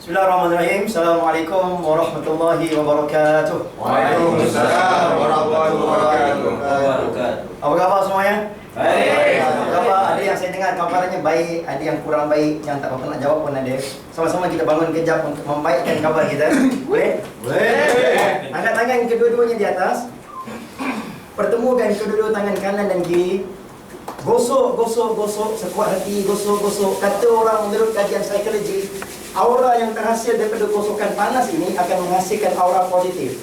Bismillahirrahmanirrahim. Assalamualaikum warahmatullahi wabarakatuh. Waalaikumsalam warahmatullahi wabarakatuh. Apa khabar semuanya? Baik. Apa khabar? Ada yang saya dengar kabarnya baik, ada yang kurang baik, yang tak apa nak jawab pun ada. Sama-sama kita bangun kejap untuk membaikkan kabar kita. Boleh? Boleh. Angkat tangan kedua-duanya di atas. Pertemukan kedua-dua tangan kanan dan kiri. Gosok, gosok, gosok, sekuat hati, gosok, gosok. Kata orang menurut kajian psikologi, aura yang terhasil daripada gosokan panas ini akan menghasilkan aura positif.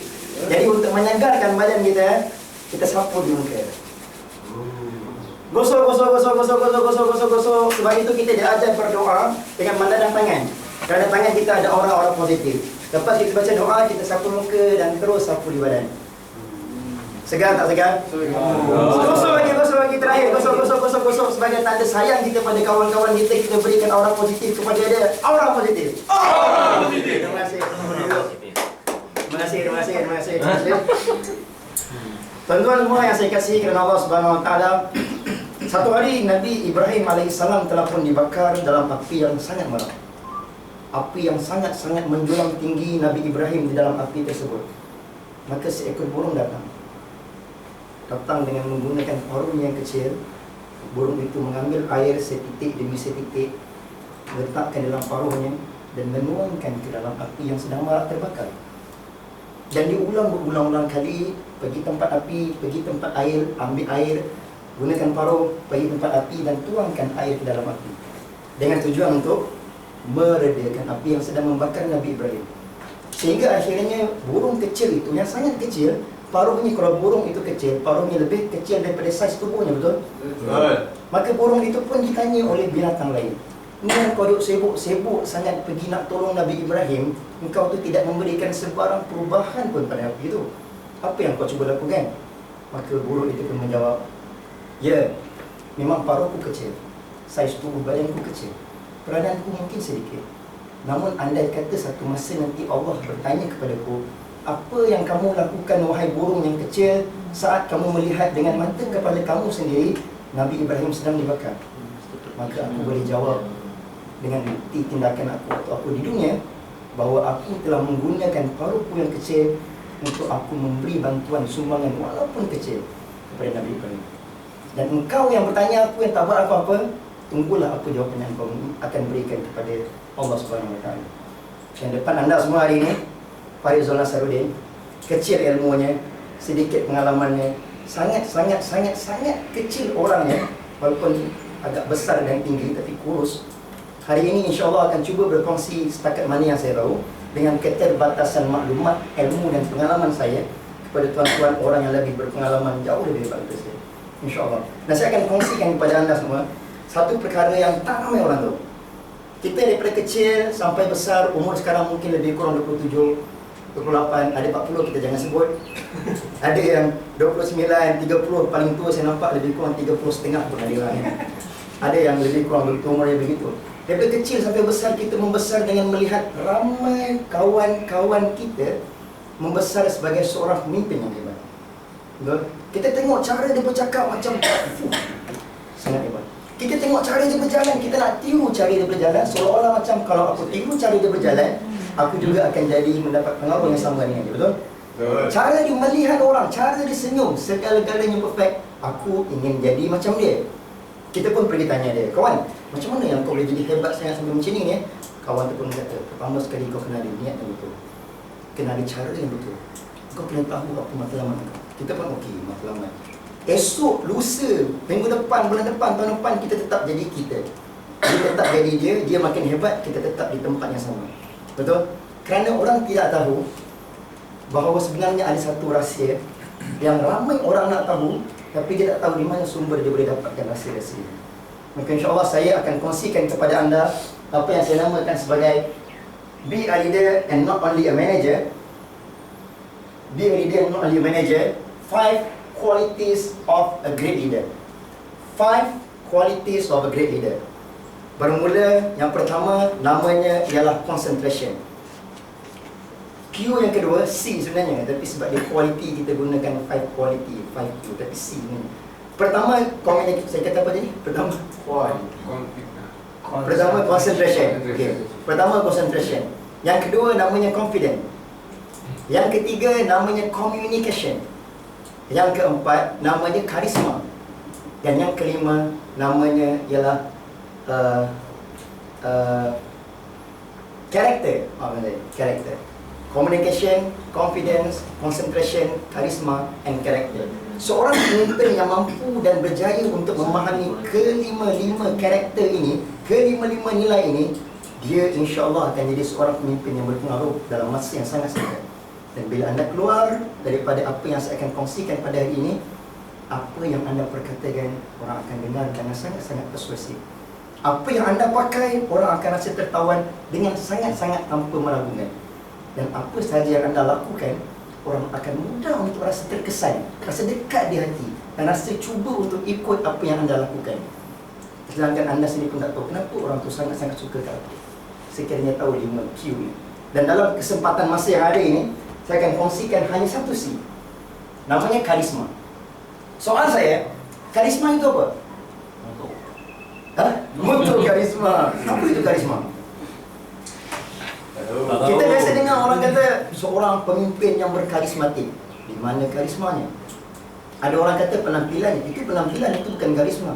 Jadi untuk menyegarkan badan kita, kita sapu di muka. Gosok, gosok, gosok, gosok, gosok, gosok, gosok, gosok. Sebab itu kita diajar berdoa dengan mandang tangan. Kerana tangan kita ada aura-aura positif. Lepas kita baca doa, kita sapu muka dan terus sapu di badan. Segar tak segar? Gosok lagi terakhir. Gosok sebagai tanda sayang kita pada kawan-kawan kita. Kita berikan aura positif kepada dia. Aura positif. Aura positif. Terima kasih. Terima kasih. Tuan-tuan semua yang saya kasih kerana Allah Subhanahu Wa Taala. Satu hari Nabi Ibrahim alaihissalam telah pun dibakar dalam api yang sangat merah. Api yang sangat-sangat menjulang tinggi Nabi Ibrahim di dalam api tersebut. Maka seekor burung datang dengan menggunakan paruhnya yang kecil. Burung itu mengambil air setitik demi setitik, letakkan dalam paruhnya dan menuangkan ke dalam api yang sedang marak terbakar. Dan diulang berulang-ulang kali, pergi tempat api, pergi tempat air, ambil air, gunakan paruh, pergi tempat api dan tuangkan air ke dalam api. Dengan tujuan untuk meredakan api yang sedang membakar Nabi Ibrahim. Sehingga akhirnya burung kecil itu yang sangat kecil, paruhnya, kalau burung itu kecil, paruhnya lebih kecil daripada saiz tubuhnya, betul? Betul. Maka burung itu pun ditanya oleh binatang lain, "Ni kau duk sibuk sangat pergi nak tolong Nabi Ibrahim, engkau tu tidak memberikan sebarang perubahan pun pada api itu. Apa yang kau cuba lakukan?" Maka burung itu pun menjawab, "Ya, memang paruhku kecil, saiz tubuh badanku kecil, peradaanku mungkin sedikit. Namun andai kata satu masa nanti Allah bertanya kepadaku, apa yang kamu lakukan wahai burung yang kecil saat kamu melihat dengan mata kepala kamu sendiri Nabi Ibrahim sedang dibakar? Maka aku boleh jawab dengan bukti tindakan aku waktu aku di dunia, bahawa aku telah menggunakan paruhku yang kecil untuk aku memberi bantuan sumbangan walaupun kecil kepada Nabi Ibrahim. Dan engkau yang bertanya aku yang tak buat apa-apa, tunggulah apa jawapan yang kau akan berikan kepada Allah Subhanahu Wa Taala." Yang depan anda semua hari ini Farizul Nasaruddin, kecil ilmunya, sedikit pengalamannya, sangat kecil orangnya, walaupun agak besar dan tinggi tapi kurus. Hari ini insya-Allah akan cuba berkongsi setakat mana yang saya tahu dengan keterbatasan maklumat, ilmu dan pengalaman saya kepada tuan-tuan orang yang lebih berpengalaman jauh lebih hebat daripada saya. Insya-Allah. Dan saya akan kongsikan kepada anda semua satu perkara yang tak ramai orang tahu. Kita daripada kecil sampai besar, umur sekarang mungkin lebih kurang 27, 28, ada 40 kita jangan sebut. Ada yang 29, 30, paling tua saya nampak lebih kurang 30 setengah pun ada orang. Ada yang lebih kurang begitu umurnya begitu. Daripada kecil sampai besar kita membesar dengan melihat ramai kawan-kawan kita membesar sebagai seorang pemimpin yang hebat. Betul? Kita tengok cara dia bercakap macam sangat hebat. Kita tengok cara dia berjalan, kita nak tiru cara dia berjalan, seolah-olah macam kalau aku tiru cara dia berjalan, aku juga akan jadi mendapat pengaruh yang sama dengan dia, betul? Betul. Cara dia melihat orang, cara dia senyum, segala-galanya perfect. Aku ingin jadi macam dia. Kita pun pergi tanya dia, "Kawan, macam mana yang kau boleh jadi hebat sangat sampai macam ni ni?" Kawan tu pun kata, "Pertama sekali kau kena ada niat yang betul, kena ada cara yang betul, kau kena tahu apa matlamat kau." Kita pun okey, matlamat. Esok, lusa, minggu depan, bulan depan, tahun depan, kita tetap jadi kita. Dia tetap jadi dia makin hebat, kita tetap di tempat yang sama. Betul? Kerana orang tidak tahu bahawa sebenarnya ada satu rahsia yang ramai orang nak tahu, tapi dia tak tahu di mana sumber dia boleh dapatkan rahsia-rahsia. Maka insya-Allah saya akan kongsikan kepada anda apa yang saya namakan sebagai Be a leader and not only a manager. Be a leader and not only a manager. 5 qualities of a great leader. 5 qualities of a great leader. Bermula, yang pertama namanya ialah concentration. Q yang kedua, C sebenarnya, tapi sebab dia quality kita gunakan 5 quality, 5Q, tapi C sebenarnya. Pertama, komen yang saya kata apa tadi? Pertama concentration. Okay. Pertama concentration. Yang kedua namanya confident. Yang ketiga namanya communication. Yang keempat namanya karisma. Dan yang kelima namanya ialah karakter. Karakter. Communication, confidence, concentration, charisma, and character. Seorang pemimpin yang mampu dan berjaya untuk memahami kelima-lima karakter ini, kelima-lima nilai ini, dia insya-Allah akan jadi seorang pemimpin yang berpengaruh dalam masa yang sangat singkat. Dan bila anda keluar daripada apa yang saya akan kongsikan pada hari ini, apa yang anda perkatakan, orang akan dengar dengan sangat-sangat persuasif. Apa yang anda pakai, orang akan rasa tertawan dengan sangat-sangat tanpa meragukan. Dan apa sahaja yang anda lakukan, orang akan mudah untuk rasa terkesan, rasa dekat di hati, dan rasa cuba untuk ikut apa yang anda lakukan. Sedangkan anda sendiri pun tak tahu kenapa orang tu sangat-sangat suka kat apa. Sekiranya tahu 5Q ni. Dan dalam kesempatan masa yang ada ini, saya akan kongsikan hanya satu C. Namanya karisma. Soal saya, karisma itu apa? Mutu karisma. Apa itu karisma? Kita biasa dengar orang kata seorang pemimpin yang berkarismatik. Di mana karismanya? Ada orang kata penampilannya. Itu penampilan, itu bukan karisma.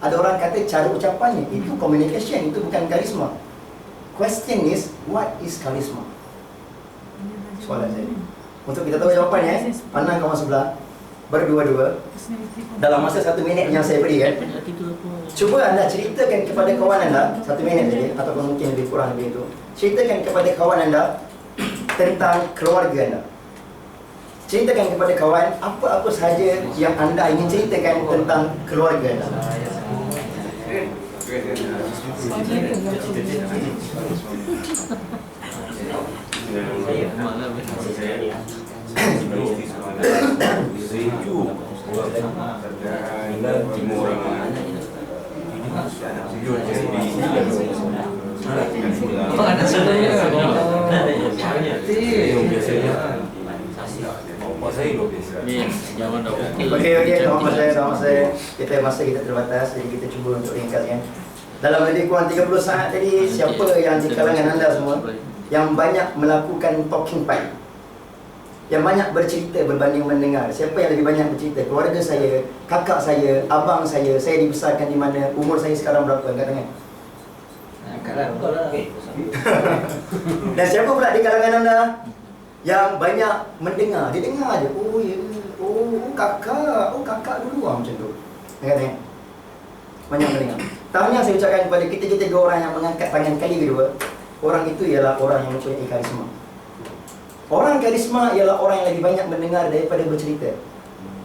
Ada orang kata cara ucapannya. Itu communication, itu bukan karisma. Question is, what is karisma? Soalan saya. Untuk kita tahu jawapannya, pandang kawan sebelah, berdua-dua, dalam masa 1 minit yang saya berikan, cuba anda ceritakan kepada kawan anda 1 minit saja, ataupun mungkin lebih kurang lebih itu. Ceritakan kepada kawan anda tentang keluarga anda. Ceritakan kepada kawan apa-apa sahaja yang anda ingin ceritakan tentang keluarga anda. Okey, nama saya. Masa kita terbatas, jadi kita cuba untuk ringkaskan. Dalam lebih kurang 30 saat tadi, siapa yang di kalangan anda semua yang banyak melakukan talking part, yang banyak bercerita berbanding mendengar? Siapa yang lebih banyak bercerita? Keluarga saya, kakak saya, abang saya dibesarkan di mana, umur saya sekarang berapa? Angkat tangan. Dan siapa pula di kalangan anda yang banyak mendengar? Dia dengar je. Oh ya, kakak dulu macam tu. Angkat tangan. Banyak mendengar. Tahniah saya ucapkan kepada kita dua orang yang mengangkat tangan kali kedua. Orang itu ialah orang yang mempunyai karisma. Orang karisma ialah orang yang lebih banyak mendengar daripada bercerita.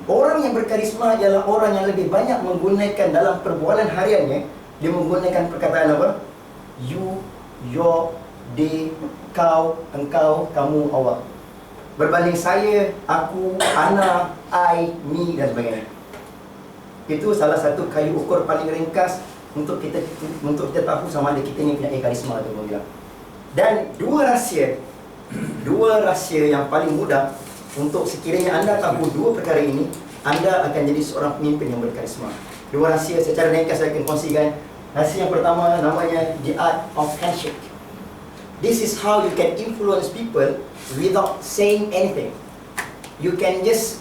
Orang yang berkarisma ialah orang yang lebih banyak menggunakan dalam perbualan hariannya. Dia menggunakan perkataan apa? You, your, they, kau, engkau, kamu, awak. Berbanding saya, aku, ana, I, me dan sebagainya. Itu salah satu kayu ukur paling ringkas untuk kita tahu sama ada kita ni punya karisma atau tidak. Dan dua rahsia yang paling mudah untuk sekiranya anda tahu dua perkara ini, anda akan jadi seorang pemimpin yang berkarisma. Dua rahsia secara ringkas saya akan kongsikan. Rahsia yang pertama namanya the art of handshake. This is how you can influence people without saying anything. You can just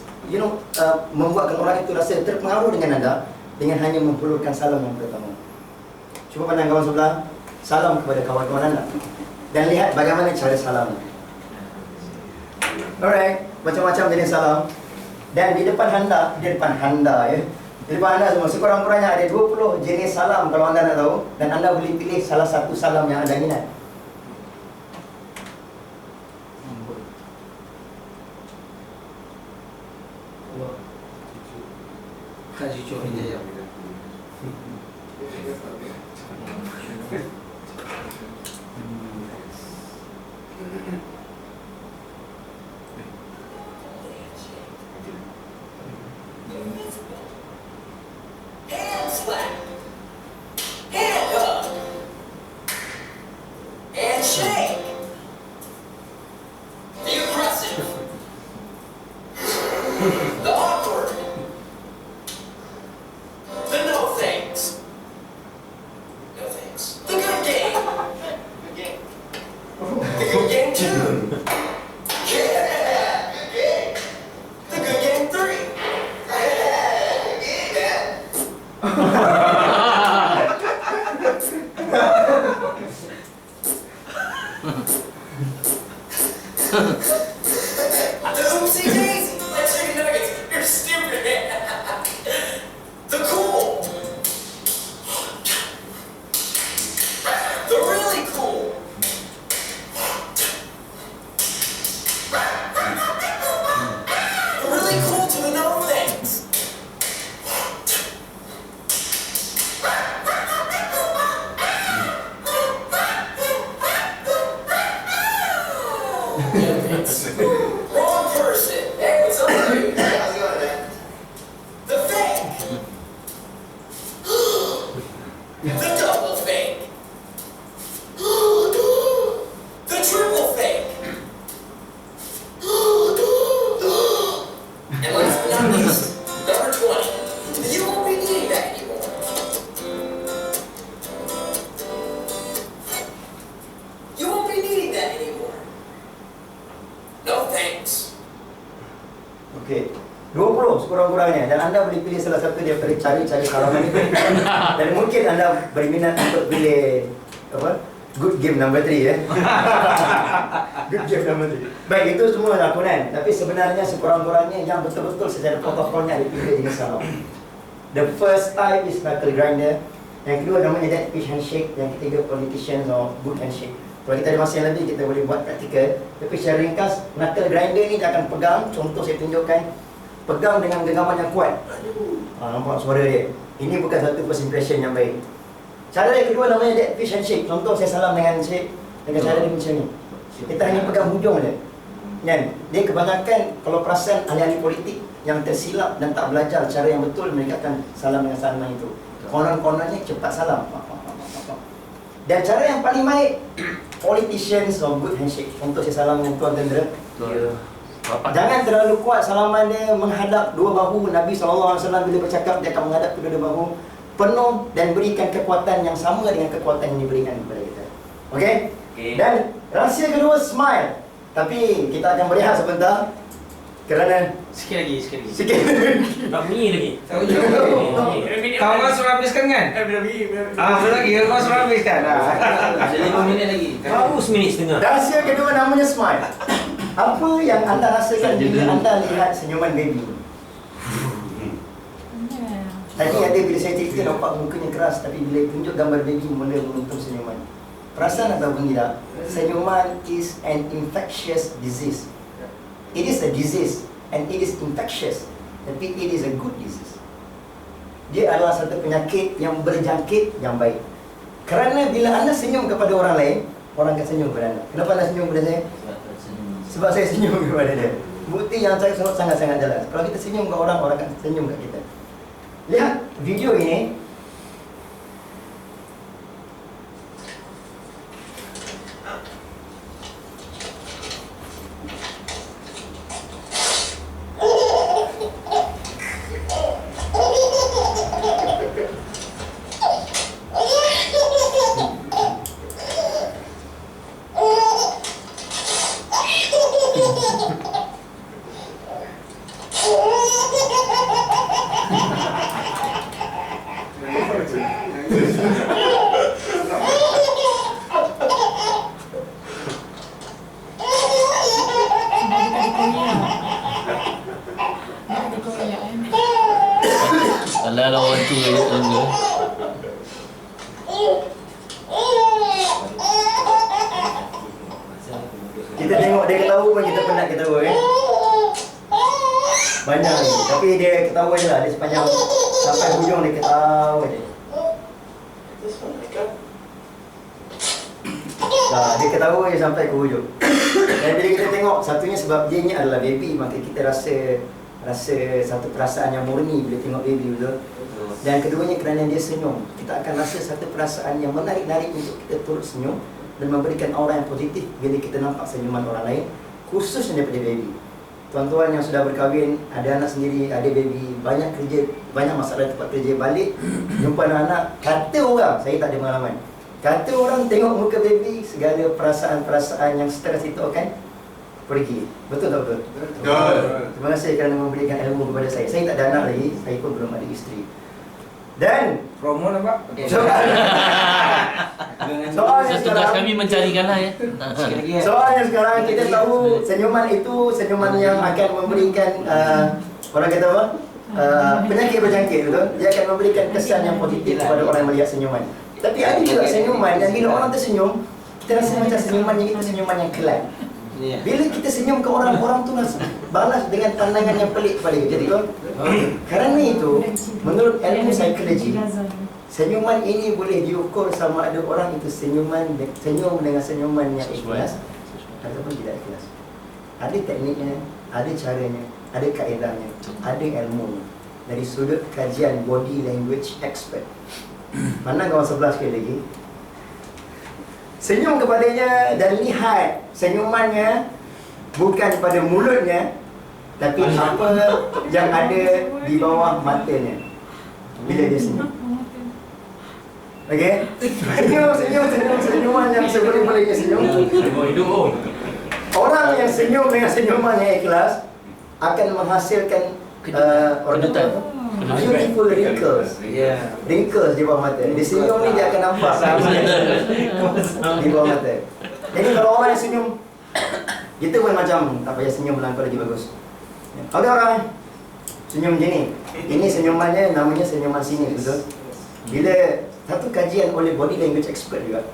membuatkan orang itu rasa terpengaruh dengan anda dengan hanya menghulurkan salam yang pertama. Cuba pandang kawan sebelah, salam kepada kawan-kawan anda dan lihat bagaimana cara salam. Alright, macam-macam jenis salam. Dan di depan anda ya, di depan anda semua sekurang-kurangnya ada 20 jenis salam kalau anda nak tahu, dan anda boleh pilih salah satu salam yang anda minat. Hand slap, hand hug, and shake. The aggressive, the awkward, the no thanks, the good game, the Yeah, good game. The good game 3. Yeah. The oopsie daisy. The chicken nuggets. You're stupid. The cool. The really cool. Really cool to know things. Wrong person. Hey, what's up, dude? How's it going, man? The fake. The double fake. The triple fake. And last but not least, number 20. You won't be needing that anymore. You won't be needing that anymore. No thanks. Okey. 20 sekurang-kurangnya dan anda boleh pilih salah satu daripada cari-cari halaman itu. Dan mungkin anda berminat untuk pilih apa? Good game number 3 ya. Good game number 3. Baik, itu semua lakonan. Tapi sebenarnya sekurang-kurangnya yang betul-betul secara protokolnya dipilih dengan salah. The first type is knuckle grinder. Yang kedua namanya dead fish handshake. Yang ketiga politicians or good handshake. Kalau kita ada masa yang lebih, kita boleh buat praktikal. Tapi secara ringkas, knuckle grinder ni dia akan pegang. Contoh saya tunjukkan. Pegang dengan genggaman yang kuat. Nampak suara dia. Ini bukan satu first impression yang baik. Cara yang kedua namanya dead fish handshake. Contoh saya salam dengan Syed dengan cara dia macam ni. Kita hanya pegang hujung je. Kan? Dia kebanyakan kalau perasan ahli-ahli politik yang tersilap dan tak belajar cara yang betul, mereka akan salam dengan salaman itu. Konon-kononnya cepat salam. Dan cara yang paling baik, politicians or good handshake. Contoh saya salam dengan Tuan Tentera. Jangan terlalu kuat salaman dia menghadap dua bahu. Nabi SAW bila bercakap dia akan menghadap kedua bahu penuh dan berikan kekuatan yang sama dengan kekuatan yang diberikan kepada kita. Okey? Dan rahsia kedua, smile. Tapi kita akan berehat sebentar kerana Sikit lagi. sikit Tak bunyi lagi. Kawan suruh habiskan kan? Belum lagi, kawan suruh habiskan. Ada 5 minit lagi. Baru seminit setengah. rahsia kedua namanya smile. Apa yang anda rasakan bila anda lihat senyuman baby? Tadi ada bila saya cerita nampak mukanya keras, tapi bila tunjuk gambar baby mula menuntum senyuman. Perasan ataupun tidak, senyuman is an infectious disease. It is a disease and it is infectious, tapi it is a good disease. Dia adalah satu penyakit yang berjangkit yang baik. Kerana bila anda senyum kepada orang lain, orang akan senyum kepada anda. Kenapa anda senyum kepada saya? Sebab saya senyum kepada dia. Bukti yang saya sangat-sangat jelas. Kalau kita senyum ke orang, orang akan senyum ke kita. Lihat video ini. Kalau orang tu enggak. Kita tengok dia ketawa pun kita penat ketawa kan. Banyak ni. Tapi dia ketawa je lah. Dia sepanjang sampai hujung dia ketawa je. Dia ketawa je sampai ke hujung. Dan bila kita tengok, satunya sebab dia ni adalah baby, maka kita rasa satu perasaan yang murni bila tengok baby, betul? Dan keduanya kerana dia senyum, kita akan rasa satu perasaan yang menarik-narik untuk kita turut senyum dan memberikan aura yang positif bila kita nampak senyuman orang lain, khususnya daripada baby. Tuan-tuan yang sudah berkahwin, ada anak sendiri, ada baby, banyak kerja, banyak masalah tempat kerja, balik jumpa anak-anak, kata orang, saya tak ada pengalaman, Kata orang tengok muka baby, segala perasaan-perasaan yang stres itu akan pergi. Betul tak betul? Betul. Terima kasih kerana memberikan ilmu kepada saya. Saya tak ada anak lagi, saya pun belum ada isteri. Dan Promo lah Pak. soalnya Tugas sekarang, kami mencarikanlah ya. Sikit lagi ya. soalnya sekarang kita tahu senyuman itu senyuman yang akan memberikan orang kata apa? Penyakit berjangkit, betul? Dia akan memberikan kesan yang positif kepada orang yang melihat senyuman. Tapi ada juga senyuman yang bila orang tersenyum, kita rasa macam senyumannya itu senyuman yang kelak. Iya. Bila kita senyum ke orang, orang tu nak balas dengan pandangan yang pelik kepada kita. Jadi kerana itu, menurut ilmu psikologi, senyuman ini boleh diukur sama ada orang itu senyum dengan senyuman yang ikhlas ataupun tidak ikhlas. Ada tekniknya, ada caranya, ada kaedahnya, ada ilmunya. Dari sudut kajian body language expert. Pandang kawan sebelah sekali lagi. Senyum kepadanya dan lihat senyumannya bukan pada mulutnya, tapi apa yang ada di bawah matanya bila dia senyum. Okey? Senyuman yang seboleh-bolehnya senyum. Orang yang senyum dengan senyuman yang ikhlas akan menghasilkan Kejutan. beautiful wrinkles. Ya. Wrinkles di bawah mata. Dia senyum ni dia akan nampak di bawah mata. Jadi kalau orang yang senyum, kita pun macam tak payah senyum melangkau lagi bagus. Ada orang senyum macam ni. Ini senyumannya namanya senyuman sinis, betul? Bila satu kajian oleh body language expert juga,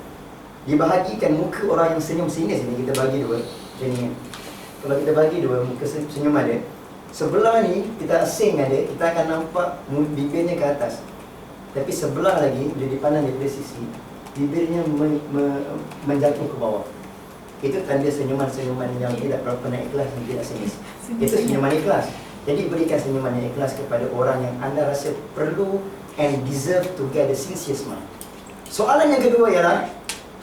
dibahagikan muka orang yang senyum sinis ni, kita bagi dua. Macam ni. Kalau kita bagi dua muka senyuman dia, sebelah ni kita asingkan dia, kita akan nampak bibirnya ke atas. Tapi sebelah lagi, bila dipandang dari sisi, bibirnya menjatuh ke bawah. Itu tanda senyuman-senyuman yang tidak berapa nak ikhlas dan tidak sinis. Itu senyuman ikhlas. Jadi berikan senyuman yang ikhlas kepada orang yang anda rasa perlu and deserve to get a sincere smile. Soalan yang kedua ialah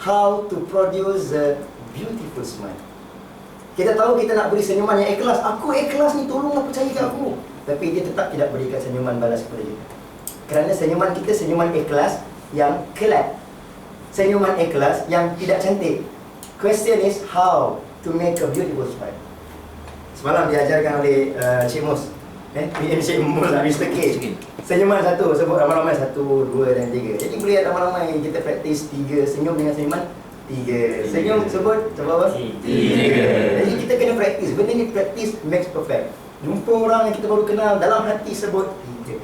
how to produce a beautiful smile. Kita tahu kita nak beri senyuman yang ikhlas. Aku ikhlas ni, tolonglah percaya ke aku. Tapi dia tetap tidak berikan senyuman balas kepada kita. Kerana senyuman kita senyuman ikhlas yang kelak. Senyuman ikhlas yang tidak cantik. Question is how to make a beautiful smile. Semalam diajarkan oleh Cik Mus. Cik Mus lah, Mr. K. Senyuman satu, sebut ramai-ramai 1, 2 dan 3. Jadi boleh ramai-ramai kita praktis 3, senyum dengan senyuman 3. Senyum sebut, coba apa? 3. Jadi kita kena praktis. Benda ni praktis makes perfect. Jumpa orang yang kita baru kenal, dalam hati sebut 3.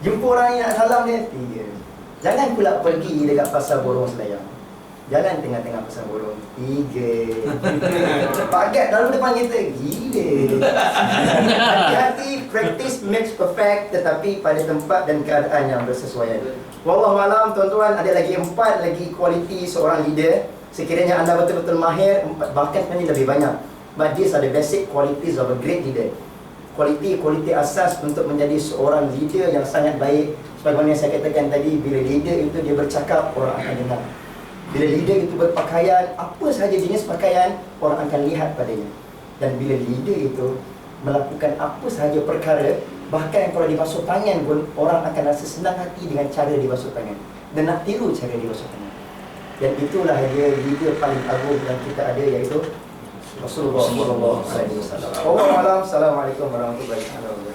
Jumpa orang yang nak salam dia 3. Jangan pula pergi dekat pasar borong Selayang. Jalan tengah-tengah pasar borong 3. Pagat dalam depan kita, gila. Hati-hati, practice makes perfect, tetapi pada tempat dan keadaan yang bersesuaian. Wallahualam, tuan-tuan, ada lagi 4 lagi kualiti seorang leader. Sekiranya anda betul-betul mahir, bahkan sebenarnya lebih banyak. But these are the basic qualities of a great leader. Kualiti asas untuk menjadi seorang leader yang sangat baik. Sebagaimana yang saya katakan tadi, bila leader itu dia bercakap, orang akan dengar. Bila leader itu berpakaian, apa sahaja jenis pakaian, orang akan lihat padanya. Dan bila leader itu melakukan apa sahaja perkara, bahkan kalau dibasuh tangan pun, orang akan rasa senang hati dengan cara dibasuh tangan. Dan nak tiru cara dibasuh tangan. Dan itulah dia leader paling agung yang kita ada, iaitu Rasulullah SAW. Assalamualaikum warahmatullahi wabarakatuh.